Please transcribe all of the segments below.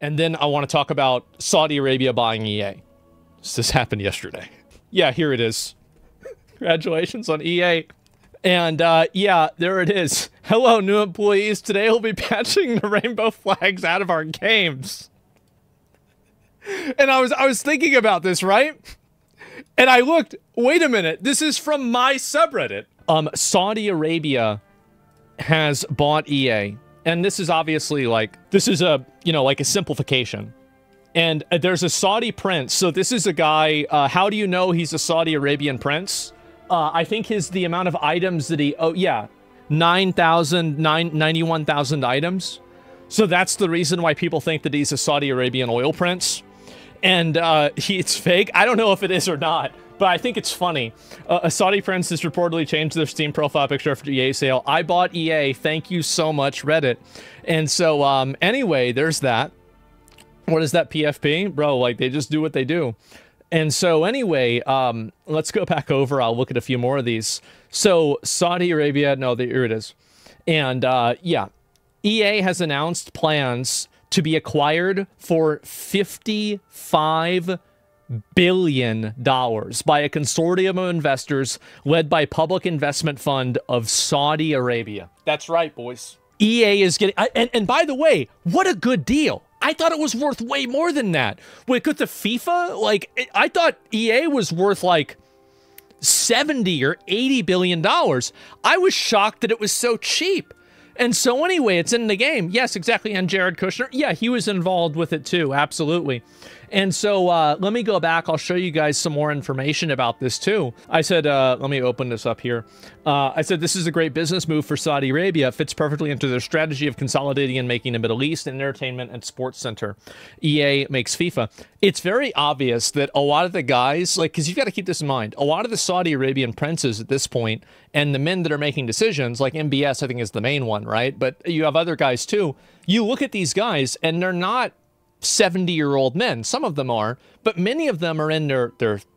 And then I want to talk about Saudi Arabia buying EA. This happened yesterday. Yeah, here it is. Congratulations on EA. And yeah, there it is. Hello, new employees. Today we'll be patching the rainbow flags out of our games. And I was thinking about this, right? And I looked, wait a minute, this is from my subreddit. Saudi Arabia has bought EA. And this is obviously like, this is a, you know, like a simplification. And there's a Saudi prince. So this is a guy, how do you know he's a Saudi Arabian prince? I think the amount of items that he, 91,000 items. So that's the reason why people think that he's a Saudi Arabian oil prince. And it's fake. I don't know if it is or not, but I think it's funny. A Saudi prince has reportedly changed their Steam profile picture after EA sale. I bought EA. Thank you so much, Reddit. And so anyway, there's that. What is that, PFP? Bro, like, they just do what they do. And so anyway, let's go back over. I'll look at a few more of these. So Saudi Arabia, no, here it is. And yeah, EA has announced plans to be acquired for $55 billion by a consortium of investors led by Public Investment Fund of Saudi Arabia. That's right, boys. EA is getting, and by the way, what a good deal. I thought it was worth way more than that. Wait, with the FIFA, like, I thought EA was worth like 70 or 80 billion dollars. I was shocked that it was so cheap. And so anyway, it's in the game. Yes, exactly. And Jared Kushner, yeah, he was involved with it too. Absolutely. And so let me go back. I'll show you guys some more information about this too. I said, let me open this up here. I said, this is a great business move for Saudi Arabia. It fits perfectly into their strategy of consolidating and making the Middle East an entertainment and sports center. EA makes FIFA. It's very obvious that a lot of the guys, like, because you've got to keep this in mind, a lot of the Saudi Arabian princes at this point, and the men that are making decisions, like MBS, I think is the main one, right? But you have other guys too. You look at these guys, and they're not 70-year-old men. Some of them are, but many of them are in their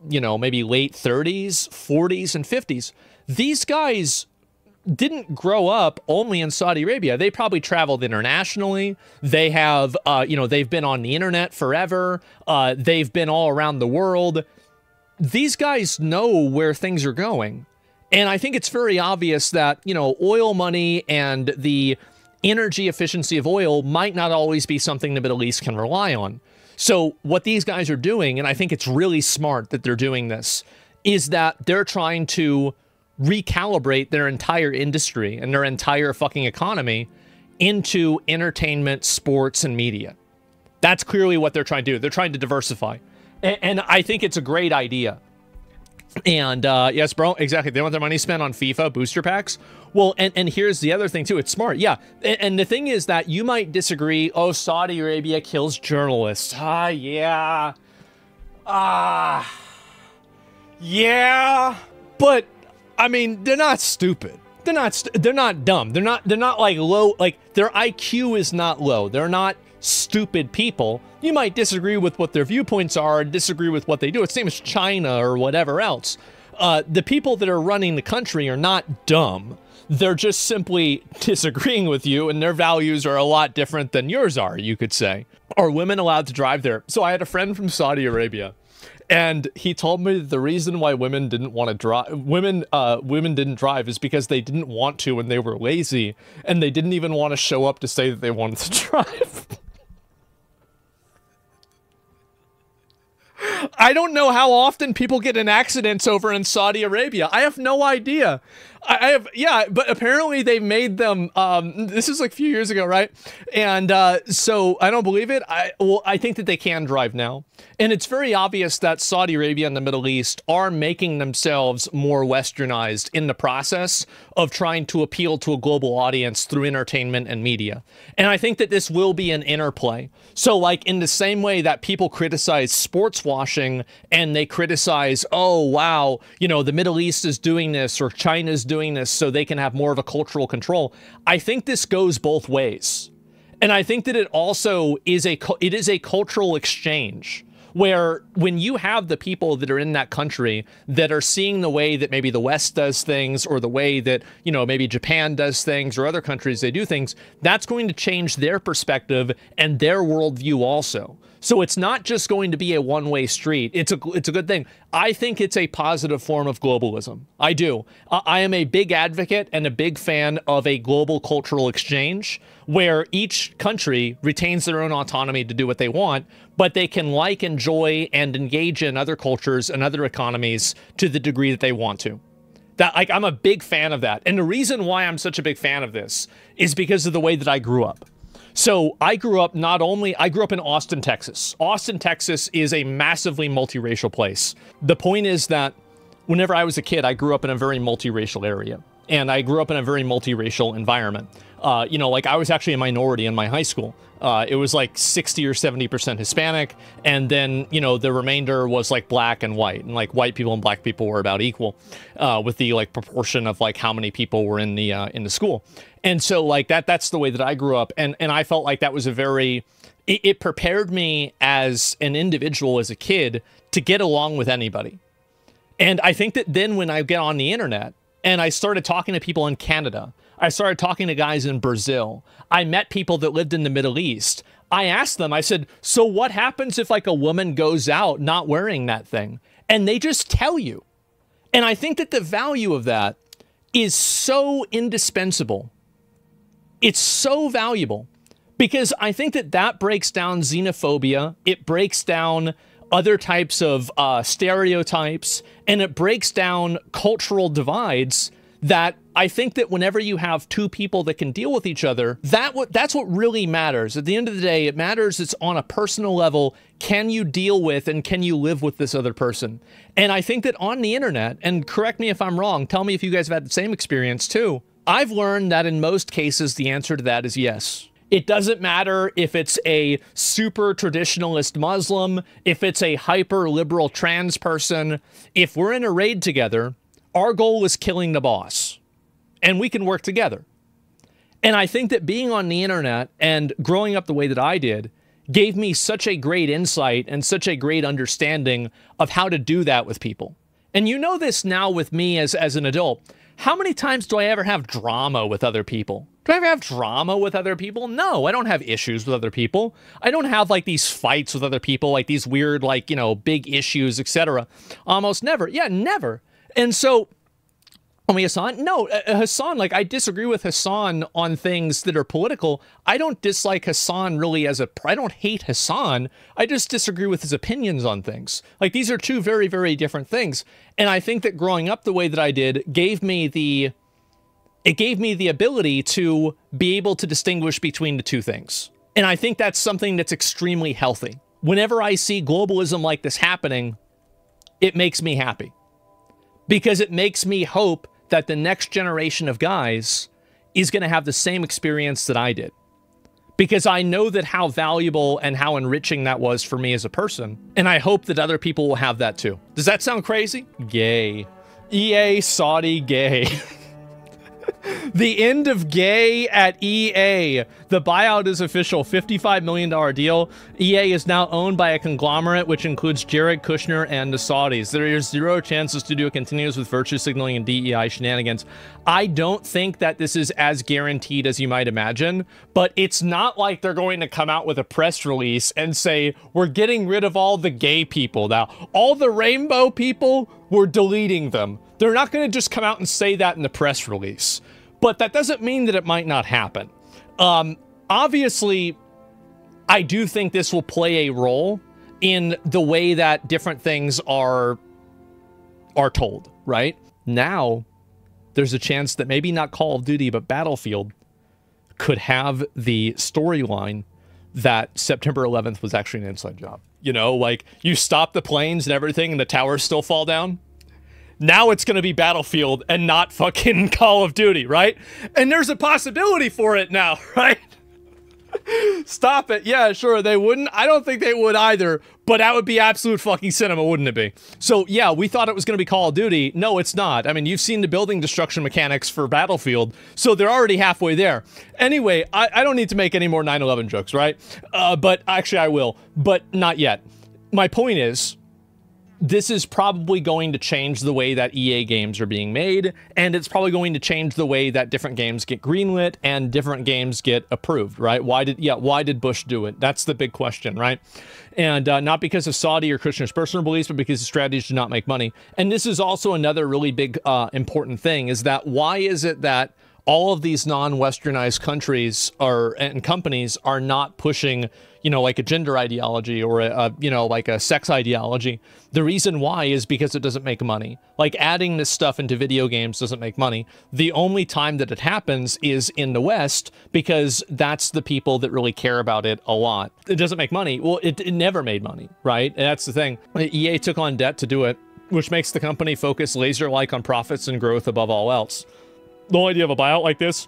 you know, maybe late 30s, 40s, and 50s. These guys didn't grow up only in Saudi Arabia. They probably traveled internationally. They have, you know, they've been on the internet forever. They've been all around the world. These guys know where things are going. And I think it's very obvious that, you know, oil money and the energy efficiency of oil might not always be something the Middle East can rely on. So what these guys are doing, and I think it's really smart that they're doing this, is that they're trying to recalibrate their entire industry and their entire fucking economy into entertainment, sports, and media. That's clearly what they're trying to do. They're trying to diversify. And I think it's a great idea. And yes, bro, exactly. They want their money spent on FIFA booster packs. Well, and here's the other thing too. It's smart. Yeah. And the thing is that you might disagree. Oh, Saudi Arabia kills journalists. Yeah. Yeah. But I mean, they're not stupid. They're not dumb. They're not like low, like their IQ is not low. They're not stupid people. You might disagree with what their viewpoints are and disagree with what they do. It's the same as China or whatever else. The people that are running the country are not dumb. They're just simply disagreeing with you, and their values are a lot different than yours are, you could say. Are women allowed to drive there? So I had a friend from Saudi Arabia, and he told me that the reason why women didn't want to drive, women didn't drive is because they didn't want to and they were lazy, and they didn't even want to show up to say that they wanted to drive. I don't know how often people get in accidents over in Saudi Arabia. I have no idea. I have, yeah, but apparently they made them, this is like a few years ago, right? And so I don't believe it. I think that they can drive now. And it's very obvious that Saudi Arabia and the Middle East are making themselves more westernized in the process of trying to appeal to a global audience through entertainment and media. And I think that this will be an interplay. So like in the same way that people criticize sports washing and they criticize, oh, wow, you know, the Middle East is doing this or China's doing this so they can have more of a cultural control. I think this goes both ways. And I think that it also is a cultural exchange where when you have the people that are in that country that are seeing the way that maybe the West does things, or the way that, you know, maybe Japan does things, or other countries they do things, that's going to change their perspective and their worldview also. So it's not just going to be a one-way street. It's a good thing. I think it's a positive form of globalism. I do. I am a big advocate and a big fan of a global cultural exchange where each country retains their own autonomy to do what they want, but they can like, enjoy, and engage in other cultures and other economies to the degree that they want to. I'm a big fan of that. And the reason why I'm such a big fan of this is because of the way that I grew up. So I grew up in Austin, Texas. Austin, Texas is a massively multiracial place. The point is that whenever I was a kid, I grew up in a very multiracial area. And I grew up in a very multiracial environment. You know, like I was actually a minority in my high school. It was like 60 or 70% Hispanic. And then, you know, the remainder was like black and white. And like white people and black people were about equal with the like proportion of like how many people were in the school. And so like that's the way that I grew up. And I felt like that was it prepared me as an individual, as a kid, to get along with anybody. And I think that then when I get on the internet and I started talking to people in Canada, I started talking to guys in Brazil, I met people that lived in the Middle East. I asked them, I said, so what happens if like a woman goes out not wearing that thing? And they just tell you. And I think that the value of that is so indispensable. It's so valuable because I think that that breaks down xenophobia. It breaks down other types of stereotypes, and it breaks down cultural divides that I think that whenever you have two people that can deal with each other, that's what really matters. At the end of the day, it matters. It's on a personal level. Can you deal with and can you live with this other person? And I think that on the internet, and correct me if I'm wrong, tell me if you guys have had the same experience too, I've learned that in most cases, the answer to that is yes. It doesn't matter if it's a super traditionalist Muslim, if it's a hyper liberal trans person. If we're in a raid together, our goal is killing the boss, and we can work together. And I think that being on the internet and growing up the way that I did gave me such a great insight and such a great understanding of how to do that with people. And you know this now with me as an adult. How many times do I ever have drama with other people? Do I ever have drama with other people? No, I don't have issues with other people. I don't have like these fights with other people, like these weird, like, you know, big issues, etc. Almost never. Yeah, never. And so, Hassan? No, Hassan, like, I disagree with Hassan on things that are political. I don't dislike Hassan really I don't hate Hassan. I just disagree with his opinions on things. Like, these are two very, very different things. And I think that growing up the way that I did gave me the ability to be able to distinguish between the two things. And I think that's something that's extremely healthy. Whenever I see globalism like this happening, it makes me happy. Because it makes me hope that the next generation of guys is going to have the same experience that I did. Because I know that how valuable and how enriching that was for me as a person. And I hope that other people will have that too. Does that sound crazy? Gay. EA Saudi gay. The end of gay at EA. The buyout is official. $55 million deal. EA is now owned by a conglomerate which includes Jared Kushner and the Saudis. There is zero chance the studio continues with virtue signaling and DEI shenanigans. I don't think that this is as guaranteed as you might imagine, but it's not like they're going to come out with a press release and say, we're getting rid of all the gay people now. All the rainbow people, we're deleting them. They're not going to just come out and say that in the press release. But that doesn't mean that it might not happen. Obviously, I do think this will play a role in the way that different things are told, right? Now, there's a chance that maybe not Call of Duty, but Battlefield could have the storyline that September 11th was actually an inside job. You know, like, you stop the planes and everything and the towers still fall down. Now it's going to be Battlefield and not fucking Call of Duty, right? And there's a possibility for it now, right? Stop it. Yeah, sure, they wouldn't. I don't think they would either, but that would be absolute fucking cinema, wouldn't it be? So, yeah, we thought it was going to be Call of Duty. No, it's not. I mean, you've seen the building destruction mechanics for Battlefield, so they're already halfway there. Anyway, I don't need to make any more 9/11 jokes, right? But actually I will, but not yet. my point is, this is probably going to change the way that EA games are being made, and it's probably going to change the way that different games get greenlit and different games get approved, right? Why did Bush do it? That's the big question, right? And not because of Saudi or Kushner's personal beliefs, but because his strategies do not make money. And this is also another really big important thing, is that why is it that all of these non-Westernized countries and companies are not pushing, you know, like a gender ideology or you know, like a sex ideology? The reason why is because it doesn't make money. Like, adding this stuff into video games doesn't make money. The only time that it happens is in the West, because that's the people that really care about it a lot. It doesn't make money. Well, it never made money, right? And that's the thing. EA took on debt to do it, which makes the company focus laser-like on profits and growth above all else. The whole idea of a buyout like this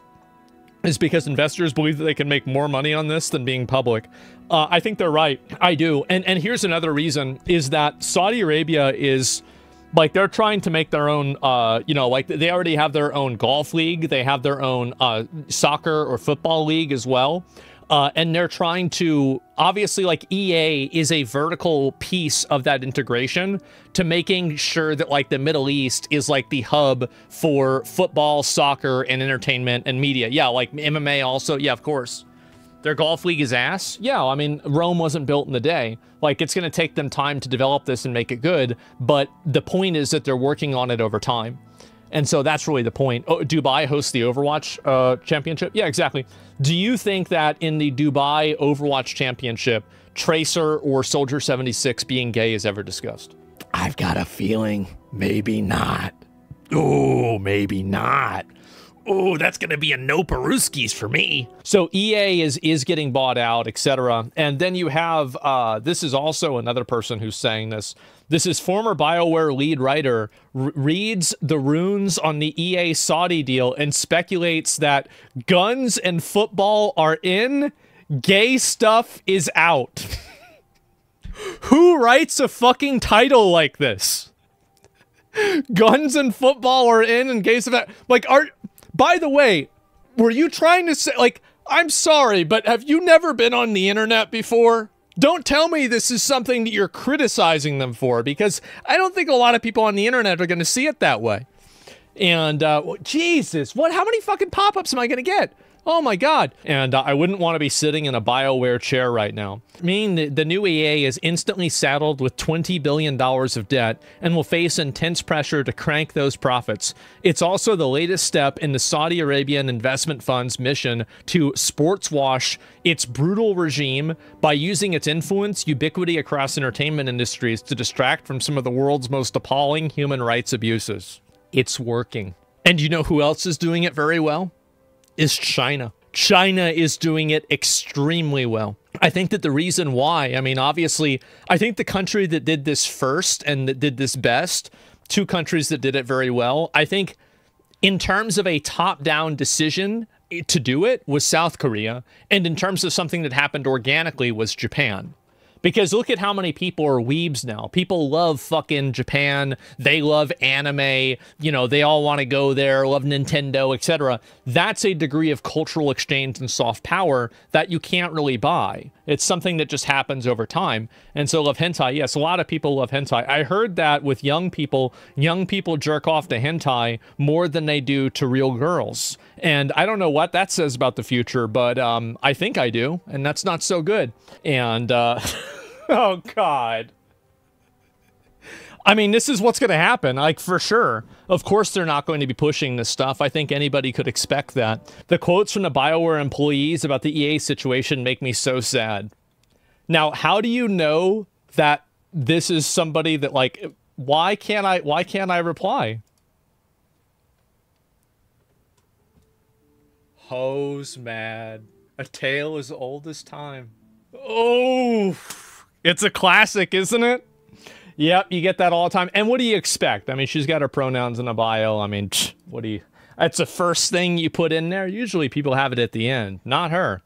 is because investors believe that they can make more money on this than being public. I think they're right. I do. And here's another reason, is that Saudi Arabia is, like, they're trying to make their own, you know, like, they already have their own golf league. They have their own soccer or football league as well. And they're trying to, obviously, like, EA is a vertical piece of that integration to making sure that, like, the Middle East is, like, the hub for football, soccer, and entertainment and media. Yeah, like MMA also. Yeah, of course. Their golf league is ass. Yeah, I mean, Rome wasn't built in a day. Like, it's going to take them time to develop this and make it good. But the point is that they're working on it over time. And so that's really the point. Oh, Dubai hosts the Overwatch championship? Yeah, exactly. Do you think that in the Dubai Overwatch championship, Tracer or Soldier 76 being gay is ever discussed? I've got a feeling maybe not. Oh, maybe not. Oh, that's going to be a no Peruskis for me. So EA is getting bought out, etc. And then you have, this is also another person who's saying this. This is former BioWare lead writer, reads the runes on the EA Saudi deal and speculates that guns and football are in, gay stuff is out. Who writes a fucking title like this? Guns and football are in and gay stuff out. Like, by the way, were you trying to say, like, I'm sorry, but have you never been on the internet before? Don't tell me this is something that you're criticizing them for, because I don't think a lot of people on the internet are going to see it that way. And, Jesus, how many fucking pop-ups am I going to get? Oh my God. And I wouldn't want to be sitting in a BioWare chair right now. I mean, the new EA is instantly saddled with $20 billion of debt and will face intense pressure to crank those profits. It's also the latest step in the Saudi Arabian investment fund's mission to sports wash its brutal regime by using its influence, ubiquity across entertainment industries to distract from some of the world's most appalling human rights abuses. It's working. And you know who else is doing it very well? Is China. China is doing it extremely well. I think that the reason why, I mean, obviously, I think the country that did this first and that did this best, two countries that did it very well, I think in terms of a top-down decision to do it was South Korea, and in terms of something that happened organically was Japan. Because look at how many people are weebs now. People love fucking Japan. They love anime. You know, they all want to go there, love Nintendo, etc. That's a degree of cultural exchange and soft power that you can't really buy. It's something that just happens over time. And so love hentai. Yes, a lot of people love hentai. I heard that with young people jerk off to hentai more than they do to real girls. And I don't know what that says about the future, but I think I do. And that's not so good. And, oh, God. I mean, this is what's going to happen, like, for sure. Of course, they're not going to be pushing this stuff. I think anybody could expect that. The quotes from the BioWare employees about the EA situation make me so sad. Now, how do you know that this is somebody that, like, why can't I reply? Hoes mad. A tale as old as time. Oh, it's a classic, isn't it? Yep, you get that all the time. And what do you expect? I mean, she's got her pronouns in a bio. I mean, that's the first thing you put in there. Usually people have it at the end, not her.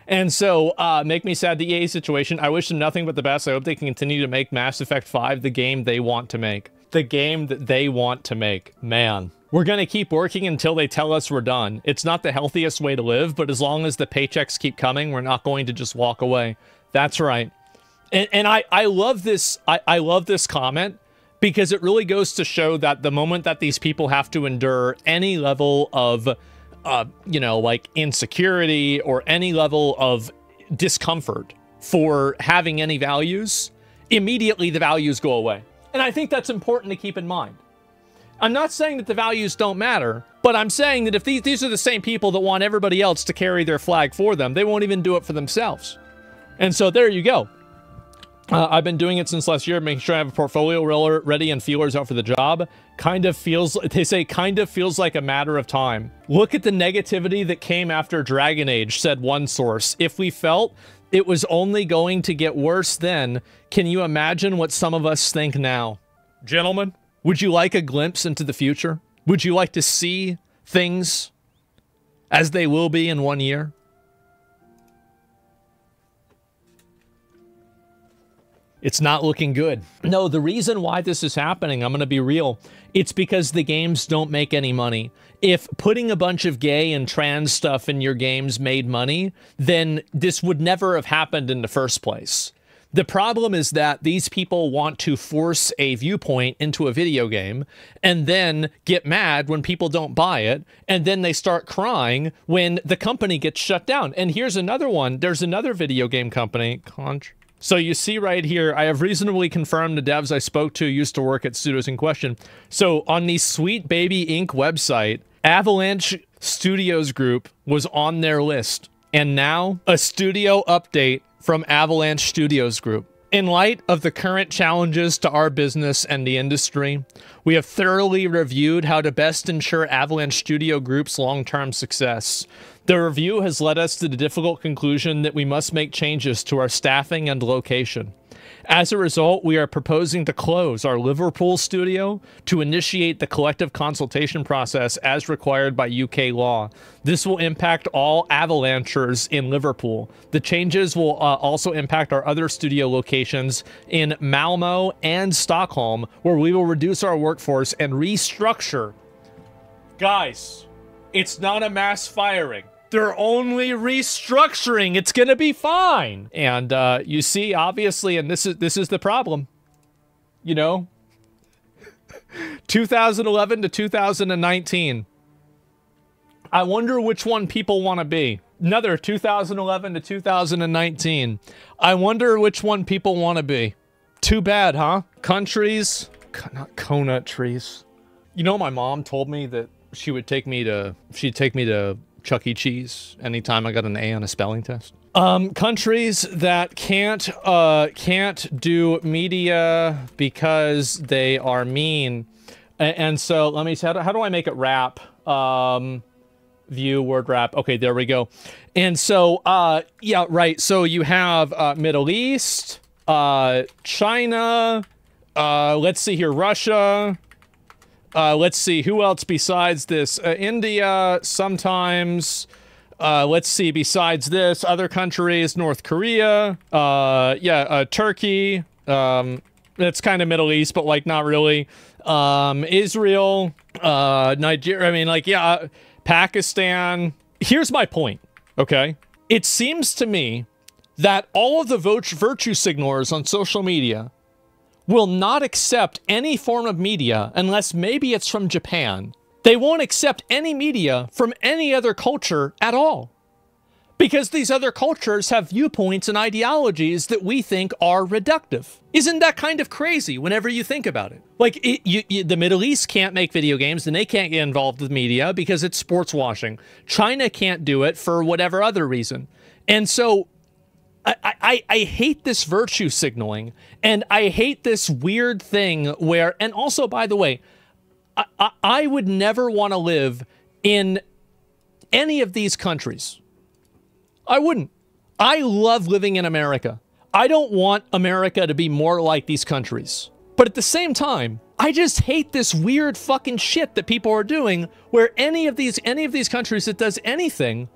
And so, make me sad, the EA situation. I wish them nothing but the best. I hope they can continue to make Mass Effect 5 the game they want to make. The game that they want to make. Man. We're going to keep working until they tell us we're done. It's not the healthiest way to live, but as long as the paychecks keep coming, we're not going to just walk away. That's right. And I love this. I love this comment because it really goes to show that the moment that these people have to endure any level of, you know, like insecurity or any level of discomfort for having any values, immediately the values go away. And I think that's important to keep in mind. I'm not saying that the values don't matter, but I'm saying that if these are the same people that want everybody else to carry their flag for them, they won't even do it for themselves. And so there you go. I've been doing it since last year, making sure I have a portfolio ready and feelers out for the job. They say kind of feels like a matter of time. Look at the negativity that came after Dragon Age, said one source. If we felt it was only going to get worse then, can you imagine what some of us think now? Gentlemen, would you like a glimpse into the future? Would you like to see things as they will be in 1 year? It's not looking good. No, the reason why this is happening, I'm going to be real, it's because the games don't make any money. If putting a bunch of gay and trans stuff in your games made money, then this would never have happened in the first place. The problem is that these people want to force a viewpoint into a video game and then get mad when people don't buy it, and then they start crying when the company gets shut down. And here's another one. There's another video game company, So you see right here, I have reasonably confirmed the devs I spoke to used to work at studios in question. So on the Sweet Baby Inc. website, Avalanche Studios Group was on their list. And now a studio update from Avalanche Studios Group. In light of the current challenges to our business and the industry, we have thoroughly reviewed how to best ensure Avalanche Studio Group's long-term success. The review has led us to the difficult conclusion that we must make changes to our staffing and location. As a result, we are proposing to close our Liverpool studio to initiate the collective consultation process as required by UK law. This will impact all Avalanchers in Liverpool. The changes will also impact our other studio locations in Malmo and Stockholm, where we will reduce our workforce and restructure. Guys, it's not a mass firing. They're only restructuring. It's gonna be fine. And you see, obviously, and this is the problem. You know, 2011 to 2019. I wonder which one people want to be. Another 2011 to 2019. I wonder which one people want to be. Too bad, huh? Countries, not coconut trees. You know, my mom told me that she'd take me to Chuck E. Cheese anytime I got an A on a spelling test. Countries that can't do media because they are mean. And so let me see, how do I make it rap? View word wrap. Okay, there we go. And so, yeah, right. So you have Middle East, China, let's see here, Russia. Let's see, who else besides this? India, sometimes. Let's see, besides this, other countries, North Korea, Turkey, that's kind of Middle East, but, like, not really. Israel, Nigeria, I mean, like, yeah, Pakistan. Here's my point, okay? It seems to me that all of the virtue signalers on social media will not accept any form of media unless maybe it's from Japan. They won't accept any media from any other culture at all. Because these other cultures have viewpoints and ideologies that we think are reductive. Isn't that kind of crazy whenever you think about it? Like, the Middle East can't make video games and they can't get involved with media because it's sports washing. China can't do it for whatever other reason. And so I hate this virtue signaling, and I hate this weird thing where, and also, by the way, I would never want to live in any of these countries. I wouldn't. I love living in America. I don't want America to be more like these countries. But at the same time, I just hate this weird fucking shit that people are doing where any of these countries that does anything,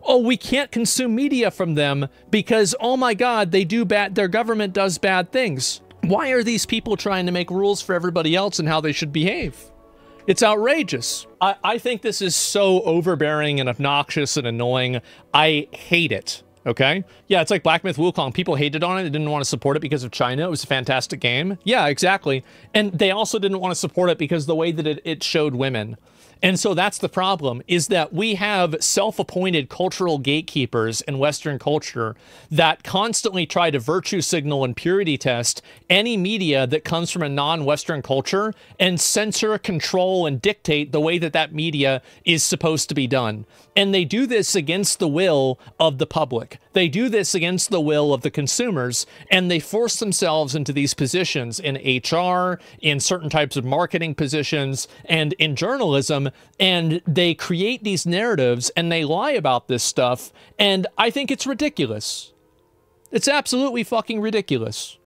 oh, we can't consume media from them because, oh my God, their government does bad things. Why are these people trying to make rules for everybody else and how they should behave? It's outrageous. I think this is so overbearing and obnoxious and annoying. I hate it. Okay? Yeah, it's like Black Myth Wukong. People hated on it. They didn't want to support it because of China. It was a fantastic game. Yeah, exactly. And they also didn't want to support it because the way that it showed women. And so that's the problem, is that we have self-appointed cultural gatekeepers in Western culture that constantly try to virtue signal and purity test any media that comes from a non-Western culture and censor, control, and dictate the way that that media is supposed to be done. And they do this against the will of the public. They do this against the will of the consumers, and they force themselves into these positions in HR, in certain types of marketing positions, and in journalism, and they create these narratives and they lie about this stuff, and I think it's ridiculous. It's absolutely fucking ridiculous.